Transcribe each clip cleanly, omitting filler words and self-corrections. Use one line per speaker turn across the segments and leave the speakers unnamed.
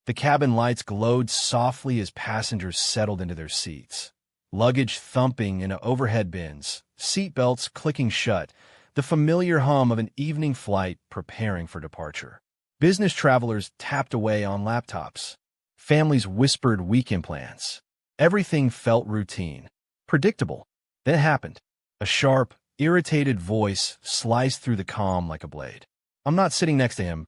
The cabin lights glowed softly as passengers settled into their seats. Luggage thumping in overhead bins, seatbelts clicking shut, the familiar hum of an evening flight preparing for departure. Business travelers tapped away on laptops. Families whispered weekend plans. Everything felt routine, predictable. Then it happened. A sharp, irritated voice sliced through the calm like a blade. "I'm not sitting next to him."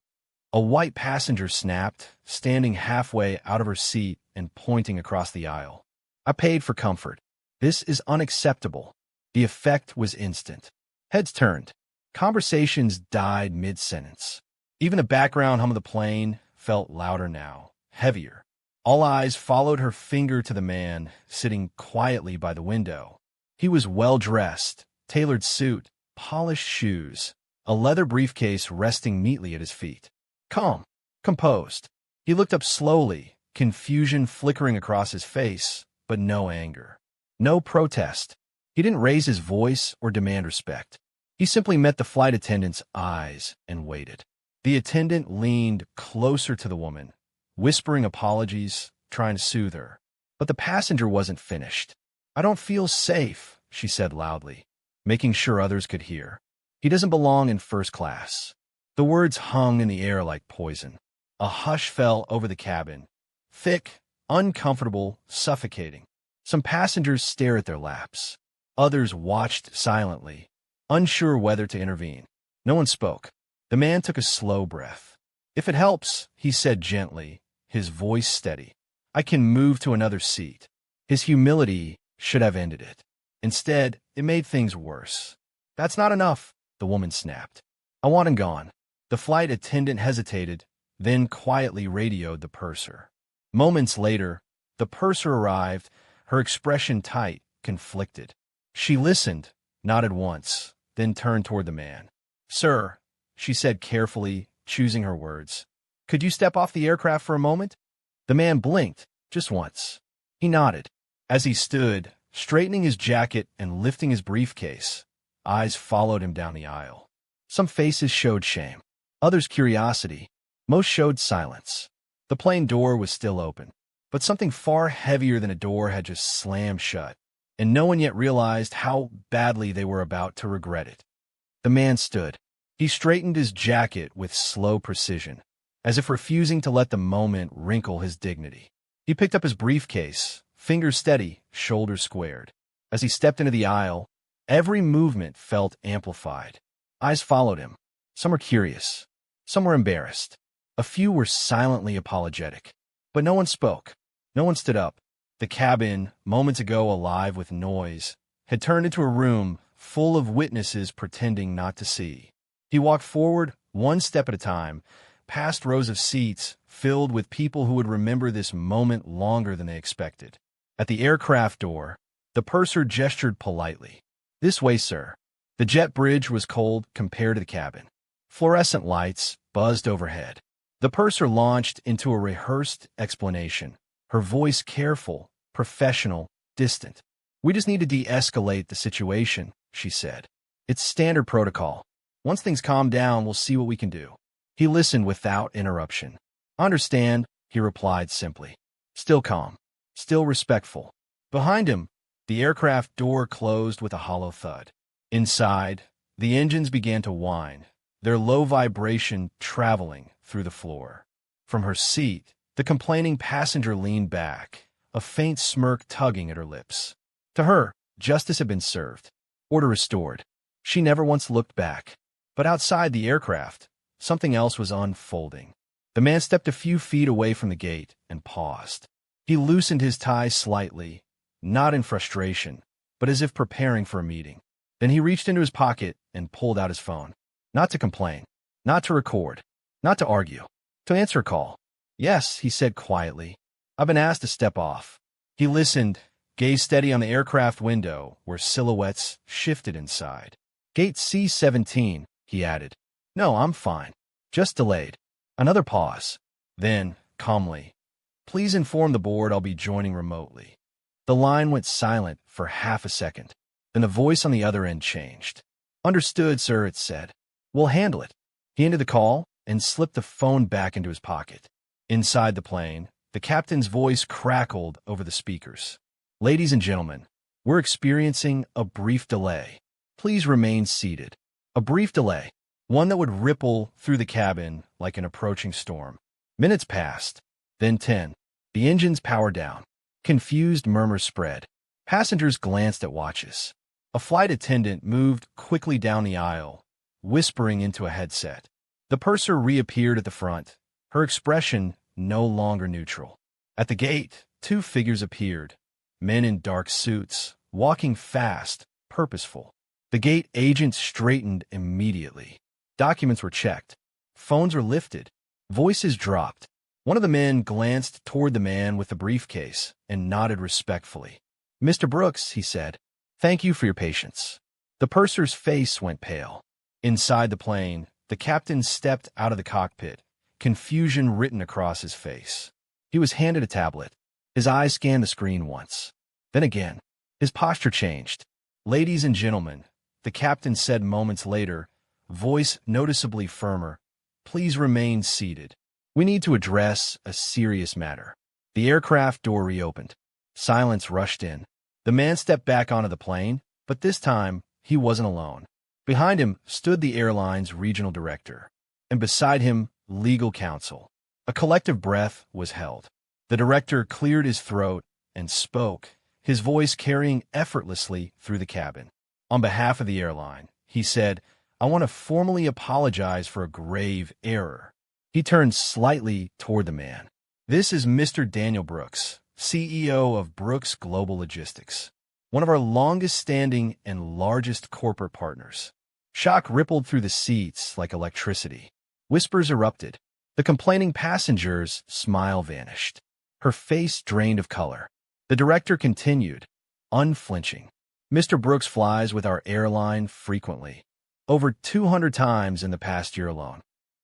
A white passenger snapped, standing halfway out of her seat and pointing across the aisle. "I paid for comfort. This is unacceptable." The effect was instant. Heads turned. Conversations died mid-sentence. Even the background hum of the plane felt louder now, heavier. All eyes followed her finger to the man sitting quietly by the window. He was well-dressed, tailored suit, polished shoes, a leather briefcase resting neatly at his feet. Calm, composed. He looked up slowly, confusion flickering across his face, but no anger. No protest. He didn't raise his voice or demand respect. He simply met the flight attendant's eyes and waited. The attendant leaned closer to the woman, whispering apologies, trying to soothe her. But the passenger wasn't finished. "I don't feel safe," she said loudly, making sure others could hear. "He doesn't belong in first class." The words hung in the air like poison. A hush fell over the cabin, thick, uncomfortable, suffocating. Some passengers stared at their laps. Others watched silently, unsure whether to intervene. No one spoke. The man took a slow breath. "If it helps," he said gently, his voice steady, "I can move to another seat." His humility should have ended it. Instead, it made things worse. "That's not enough," the woman snapped. "I want him gone." The flight attendant hesitated, then quietly radioed the purser. Moments later, the purser arrived, her expression tight, conflicted. She listened, nodded once, then turned toward the man. "Sir," she said carefully, choosing her words, "could you step off the aircraft for a moment?" The man blinked, just once. He nodded. As he stood, straightening his jacket and lifting his briefcase, eyes followed him down the aisle. Some faces showed shame, others curiosity. Most showed silence. The plane door was still open, but something far heavier than a door had just slammed shut, and no one yet realized how badly they were about to regret it. The man stood. He straightened his jacket with slow precision, as if refusing to let the moment wrinkle his dignity. He picked up his briefcase, fingers steady, shoulders squared. As he stepped into the aisle, every movement felt amplified. Eyes followed him. Some were curious. Some were embarrassed. A few were silently apologetic. But no one spoke. No one stood up. The cabin, moments ago alive with noise, had turned into a room full of witnesses pretending not to see. He walked forward, one step at a time, past rows of seats filled with people who would remember this moment longer than they expected. At the aircraft door, the purser gestured politely. "This way, sir." The jet bridge was cold compared to the cabin. Fluorescent lights buzzed overhead. The purser launched into a rehearsed explanation, her voice careful, professional, distant. "We just need to de-escalate the situation," she said. "It's standard protocol. Once things calm down, we'll see what we can do." He listened without interruption. "Understand," he replied simply. Still calm, still respectful. Behind him, the aircraft door closed with a hollow thud. Inside, the engines began to whine, their low vibration traveling through the floor. From her seat, the complaining passenger leaned back, a faint smirk tugging at her lips. To her, justice had been served, order restored. She never once looked back. But outside the aircraft, something else was unfolding. The man stepped a few feet away from the gate and paused. He loosened his tie slightly, not in frustration, but as if preparing for a meeting. Then he reached into his pocket and pulled out his phone. Not to complain, not to record, not to argue, to answer a call. "Yes," he said quietly. "I've been asked to step off." He listened, gazed steady on the aircraft window where silhouettes shifted inside. "Gate C-17, he added. "No, I'm fine. Just delayed." Another pause. Then, calmly, "Please inform the board I'll be joining remotely." The line went silent for half a second. Then the voice on the other end changed. "Understood, sir," it said. "We'll handle it." He ended the call and slipped the phone back into his pocket. Inside the plane, the captain's voice crackled over the speakers. Ladies and gentlemen, we're experiencing a brief delay. Please remain seated. A brief delay, one that would ripple through the cabin like an approaching storm. Minutes passed, then 10. The engines powered down. Confused murmurs spread. Passengers glanced at watches. A flight attendant moved quickly down the aisle, whispering into a headset. The purser reappeared at the front, her expression no longer neutral. At the gate, two figures appeared, men in dark suits, walking fast, purposeful. The gate agent straightened immediately. Documents were checked. Phones were lifted. Voices dropped. One of the men glanced toward the man with the briefcase and nodded respectfully. "Mr. Brooks," he said, "thank you for your patience." The purser's face went pale. Inside the plane, the captain stepped out of the cockpit, confusion written across his face. He was handed a tablet. His eyes scanned the screen once. Then again, his posture changed. "Ladies and gentlemen," the captain said moments later, voice noticeably firmer, "please remain seated. We need to address a serious matter." The aircraft door reopened. Silence rushed in. The man stepped back onto the plane, but this time he wasn't alone. Behind him stood the airline's regional director, and beside him, legal counsel. A collective breath was held. The director cleared his throat and spoke, his voice carrying effortlessly through the cabin. On behalf of the airline, he said, "I want to formally apologize for a grave error." He turned slightly toward the man. "This is Mr. Daniel Brooks, CEO of Brooks Global Logistics, one of our longest-standing and largest corporate partners." Shock rippled through the seats like electricity. Whispers erupted. The complaining passenger's smile vanished. Her face drained of color. The director continued, unflinching. "Mr. Brooks flies with our airline frequently, over 200 times in the past year alone."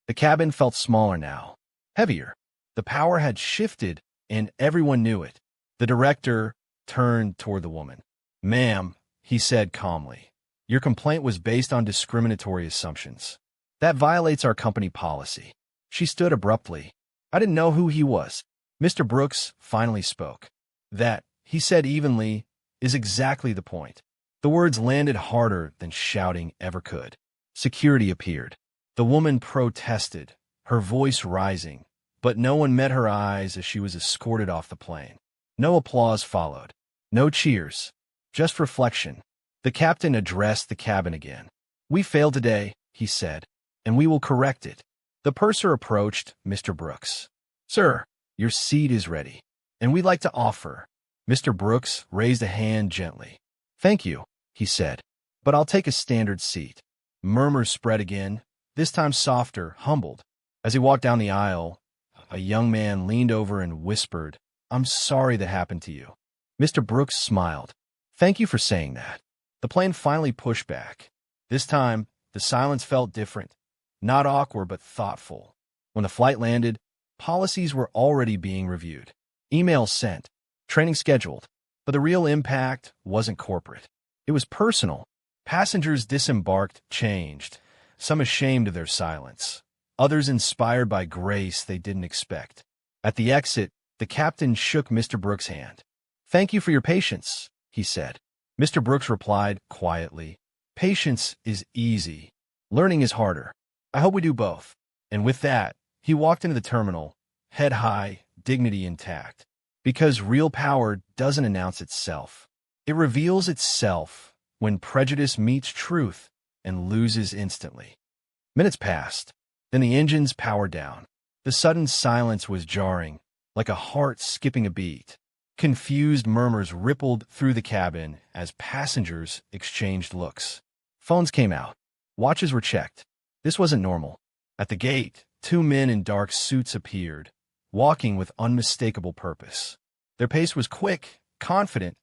The cabin felt smaller now, heavier. The power had shifted, and everyone knew it. The director turned toward the woman. "Ma'am," he said calmly, "your complaint was based on discriminatory assumptions. That violates our company policy." She stood abruptly. "I didn't know who he was." Mr. Brooks finally spoke. "That," he said evenly, "is exactly the point." The words landed harder than shouting ever could. Security appeared. The woman protested, her voice rising, but no one met her eyes as she was escorted off the plane. No applause followed. No cheers. Just reflection. The captain addressed the cabin again. "We failed today," he said, "and we will correct it." The purser approached Mr. Brooks. "Sir, your seat is ready, and we'd like to offer." Mr. Brooks raised a hand gently. "Thank you," he said, "but I'll take a standard seat." Murmurs spread again, this time softer, humbled. As he walked down the aisle, a young man leaned over and whispered, "I'm sorry that happened to you." Mr. Brooks smiled. "Thank you for saying that." The plane finally pushed back. This time, the silence felt different, not awkward but thoughtful. When the flight landed, policies were already being reviewed. Emails sent, training scheduled. But the real impact wasn't corporate. It was personal. Passengers disembarked, changed, some ashamed of their silence, others inspired by grace they didn't expect. At the exit, the captain shook Mr. Brooks' hand. "Thank you for your patience," he said. Mr. Brooks replied quietly, "Patience is easy. Learning is harder. I hope we do both." And with that, he walked into the terminal, head high, dignity intact. Because real power doesn't announce itself. It reveals itself when prejudice meets truth and loses instantly. Minutes passed. Then the engines powered down. The sudden silence was jarring, like a heart skipping a beat. Confused murmurs rippled through the cabin as passengers exchanged looks. Phones came out. Watches were checked. This wasn't normal. At the gate, two men in dark suits appeared, walking with unmistakable purpose. Their pace was quick, confident,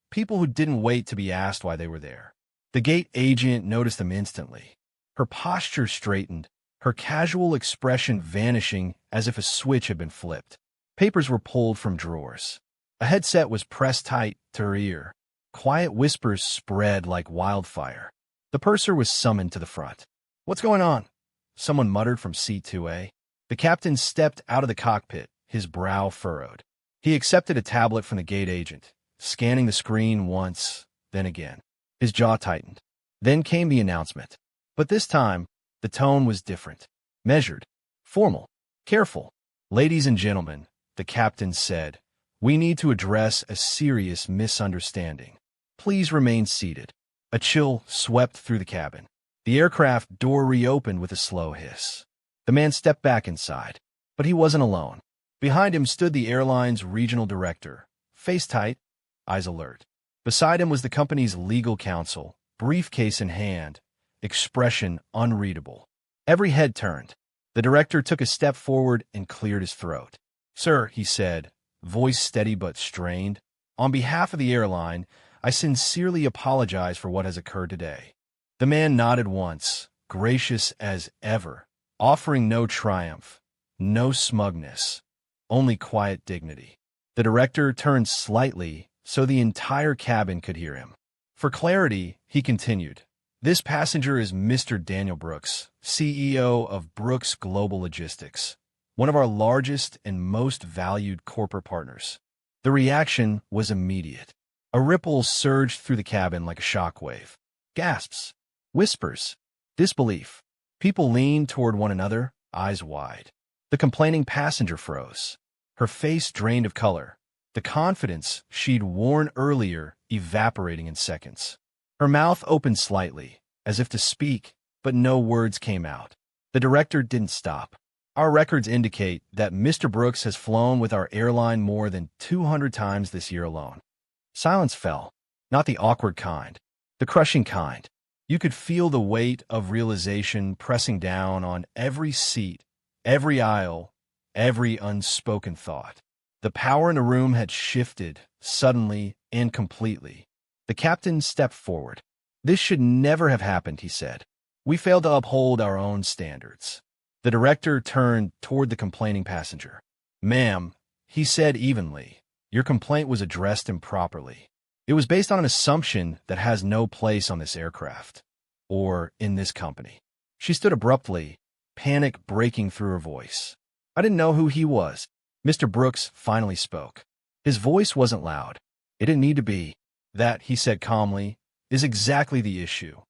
people who didn't wait to be asked why they were there. The gate agent noticed them instantly. Her posture straightened, her casual expression vanishing as if a switch had been flipped. Papers were pulled from drawers. A headset was pressed tight to her ear. Quiet whispers spread like wildfire. The purser was summoned to the front. "What's going on?" someone muttered from seat 2A. The captain stepped out of the cockpit, his brow furrowed. He accepted a tablet from the gate agent, scanning the screen once, then again. His jaw tightened. Then came the announcement. But this time, the tone was different. Measured, formal, careful. "Ladies and gentlemen," the captain said, "we need to address a serious misunderstanding. Please remain seated." A chill swept through the cabin. The aircraft door reopened with a slow hiss. The man stepped back inside. But he wasn't alone. Behind him stood the airline's regional director, face tight, eyes alert. Beside him was the company's legal counsel, briefcase in hand, expression unreadable. Every head turned. The director took a step forward and cleared his throat. "Sir," he said, voice steady but strained, "on behalf of the airline, I sincerely apologize for what has occurred today." The man nodded once, gracious as ever, offering no triumph, no smugness, only quiet dignity. The director turned slightly so the entire cabin could hear him. For clarity, he continued, "This passenger is Mr. Daniel Brooks, CEO of Brooks Global Logistics, one of our largest and most valued corporate partners." The reaction was immediate. A ripple surged through the cabin like a shockwave. Gasps, whispers, disbelief. People leaned toward one another, eyes wide. The complaining passenger froze. Her face drained of color, the confidence she'd worn earlier evaporating in seconds. Her mouth opened slightly, as if to speak, but no words came out. The director didn't stop. "Our records indicate that Mr. Brooks has flown with our airline more than 200 times this year alone." Silence fell, not the awkward kind, the crushing kind. You could feel the weight of realization pressing down on every seat, every aisle, every unspoken thought. The power in the room had shifted, suddenly and completely. The captain stepped forward. "This should never have happened," he said. "We failed to uphold our own standards." The director turned toward the complaining passenger. "Ma'am," he said evenly, "your complaint was addressed improperly. It was based on an assumption that has no place on this aircraft, or in this company." She stood abruptly, panic breaking through her voice. "I didn't know who he was." Mr. Brooks finally spoke. His voice wasn't loud. It didn't need to be. "That," he said calmly, "is exactly the issue."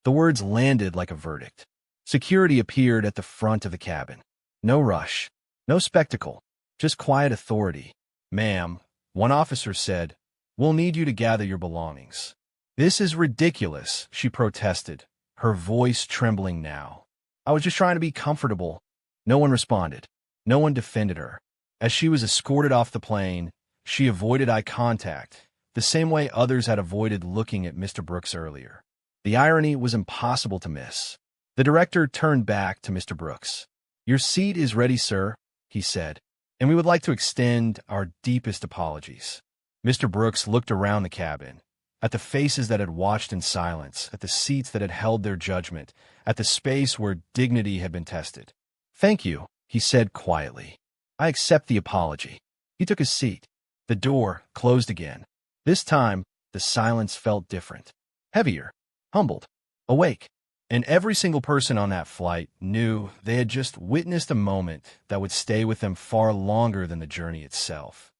The words landed like a verdict. Security appeared at the front of the cabin. No rush, no spectacle, just quiet authority. "Ma'am," one officer said, "we'll need you to gather your belongings." "This is ridiculous," she protested, her voice trembling now. "I was just trying to be comfortable." No one responded. No one defended her. As she was escorted off the plane, she avoided eye contact, the same way others had avoided looking at Mr. Brooks earlier. The irony was impossible to miss. The director turned back to Mr. Brooks. "Your seat is ready, sir," he said, "and we would like to extend our deepest apologies." Mr. Brooks looked around the cabin, at the faces that had watched in silence, at the seats that had held their judgment, at the space where dignity had been tested. "Thank you," he said quietly. "I accept the apology." He took his seat. The door closed again. This time, the silence felt different. Heavier, humbled, awake. And every single person on that flight knew they had just witnessed a moment that would stay with them far longer than the journey itself.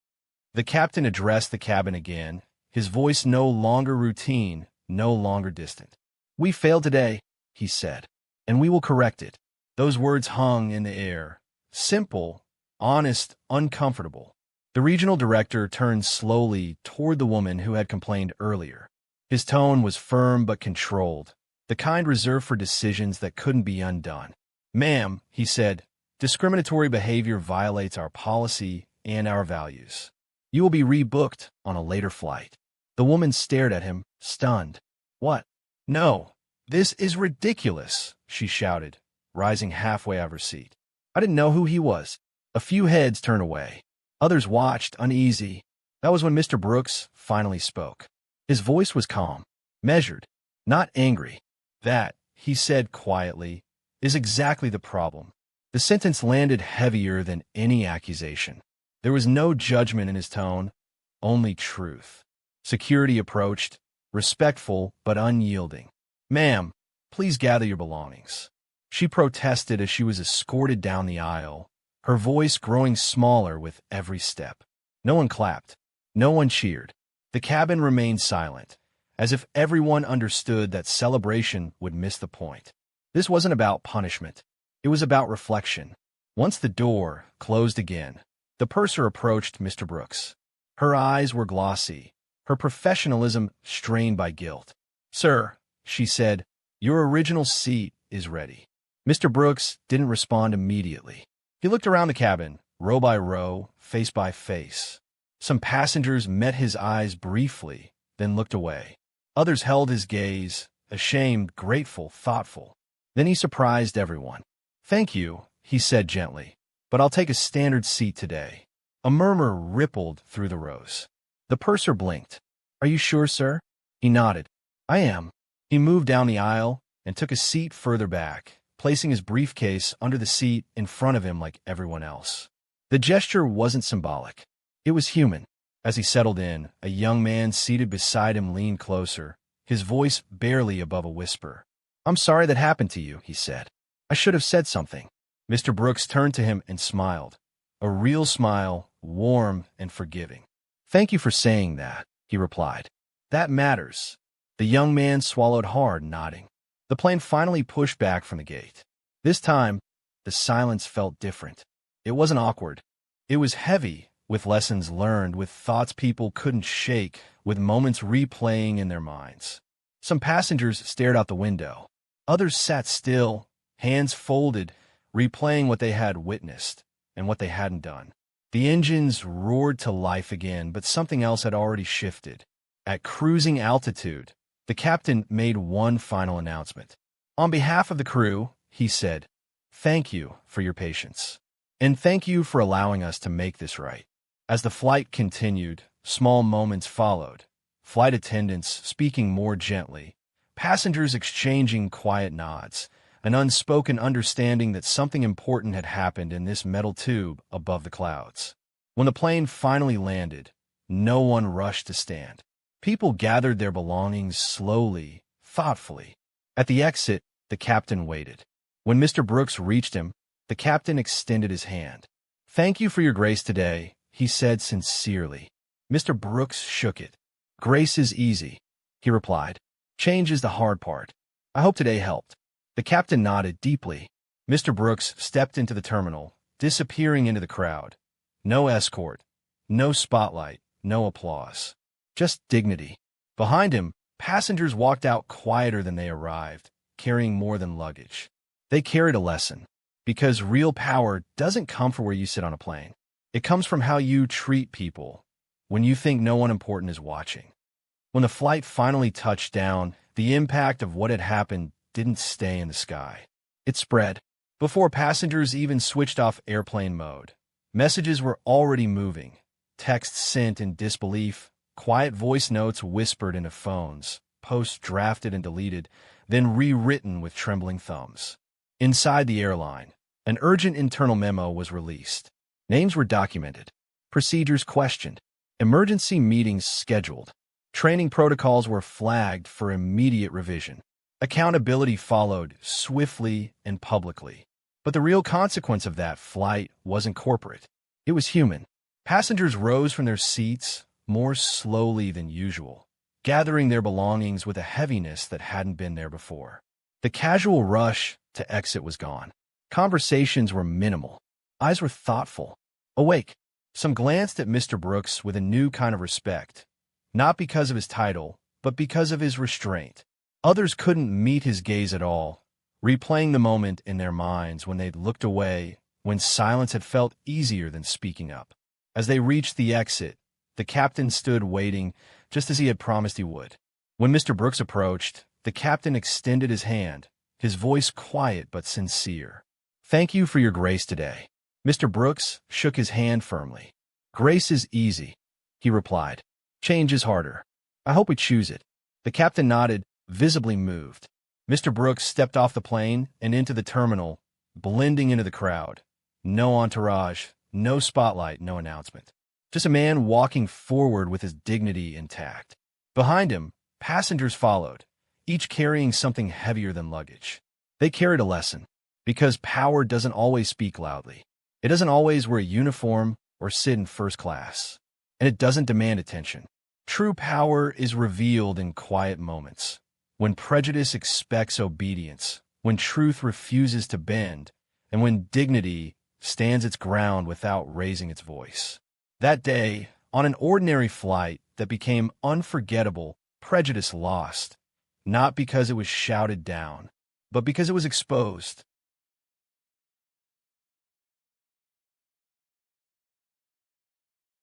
The captain addressed the cabin again, his voice no longer routine, no longer distant. "We failed today," he said, "and we will correct it." Those words hung in the air, simple, honest, uncomfortable. The regional director turned slowly toward the woman who had complained earlier. His tone was firm but controlled, the kind reserved for decisions that couldn't be undone. "Ma'am," he said, "discriminatory behavior violates our policy and our values. You will be rebooked on a later flight." The woman stared at him, stunned. "What? No, this is ridiculous," she shouted, rising halfway out of her seat. "I didn't know who he was." A few heads turned away. Others watched, uneasy. That was when Mr. Brooks finally spoke. His voice was calm, measured, not angry. "That," he said quietly, "is exactly the problem." The sentence landed heavier than any accusation. There was no judgment in his tone, only truth. Security approached, respectful but unyielding. "Ma'am, please gather your belongings." She protested as she was escorted down the aisle, her voice growing smaller with every step. No one clapped. No one cheered. The cabin remained silent, as if everyone understood that celebration would miss the point. This wasn't about punishment. It was about reflection. Once the door closed again, the purser approached Mr. Brooks. Her eyes were glossy, her professionalism strained by guilt. "Sir," she said, "your original seat is ready." Mr. Brooks didn't respond immediately. He looked around the cabin, row by row, face by face. Some passengers met his eyes briefly, then looked away. Others held his gaze, ashamed, grateful, thoughtful. Then he surprised everyone. "Thank you," he said gently, "but I'll take a standard seat today." A murmur rippled through the rows. The purser blinked. "Are you sure, sir?" He nodded. "I am." He moved down the aisle and took a seat further back, placing his briefcase under the seat in front of him like everyone else. The gesture wasn't symbolic. It was human. As he settled in, a young man seated beside him leaned closer, his voice barely above a whisper. "I'm sorry that happened to you," he said. "I should have said something." Mr. Brooks turned to him and smiled. A real smile, warm and forgiving. "Thank you for saying that," he replied. "That matters." The young man swallowed hard, nodding. The plane finally pushed back from the gate. This time, the silence felt different. It wasn't awkward. It was heavy, with lessons learned, with thoughts people couldn't shake, with moments replaying in their minds. Some passengers stared out the window. Others sat still, hands folded, replaying what they had witnessed and what they hadn't done. The engines roared to life again, but something else had already shifted. At cruising altitude, the captain made one final announcement. "On behalf of the crew," he said, "thank you for your patience. And thank you for allowing us to make this right." As the flight continued, small moments followed. Flight attendants speaking more gently, passengers exchanging quiet nods, an unspoken understanding that something important had happened in this metal tube above the clouds. When the plane finally landed, no one rushed to stand. People gathered their belongings slowly, thoughtfully. At the exit, the captain waited. When Mr. Brooks reached him, the captain extended his hand. "Thank you for your grace today," he said sincerely. Mr. Brooks shook it. "Grace is easy," he replied. "Change is the hard part. I hope today helped." The captain nodded deeply. Mr. Brooks stepped into the terminal, disappearing into the crowd. No escort, no spotlight, no applause. Just dignity. Behind him, passengers walked out quieter than they arrived, carrying more than luggage. They carried a lesson, because real power doesn't come from where you sit on a plane. It comes from how you treat people when you think no one important is watching. When the flight finally touched down, the impact of what had happened didn't stay in the sky. It spread. Before passengers even switched off airplane mode, messages were already moving. Texts sent in disbelief, quiet voice notes whispered into phones, posts drafted and deleted, then rewritten with trembling thumbs. Inside the airline, an urgent internal memo was released. Names were documented, procedures questioned, emergency meetings scheduled. Training protocols were flagged for immediate revision. Accountability followed swiftly and publicly. But the real consequence of that flight wasn't corporate. It was human. Passengers rose from their seats more slowly than usual, gathering their belongings with a heaviness that hadn't been there before. The casual rush to exit was gone. Conversations were minimal. Eyes were thoughtful, awake. Some glanced at Mr. Brooks with a new kind of respect, not because of his title, but because of his restraint. Others couldn't meet his gaze at all, replaying the moment in their minds when they'd looked away, when silence had felt easier than speaking up. As they reached the exit, the captain stood waiting, just as he had promised he would. When Mr. Brooks approached, the captain extended his hand, his voice quiet but sincere. "Thank you for your grace today." Mr. Brooks shook his hand firmly. "Grace is easy," he replied. "Change is harder. I hope we choose it." The captain nodded, visibly moved. Mr. Brooks stepped off the plane and into the terminal, blending into the crowd. No entourage, no spotlight, no announcement. Just a man walking forward with his dignity intact. Behind him, passengers followed, each carrying something heavier than luggage. They carried a lesson, because power doesn't always speak loudly. It doesn't always wear a uniform or sit in first class, and it doesn't demand attention. True power is revealed in quiet moments, when prejudice expects obedience, when truth refuses to bend, and when dignity stands its ground without raising its voice. That day, on an ordinary flight that became unforgettable, prejudice lost, not because it was shouted down, but because it was exposed.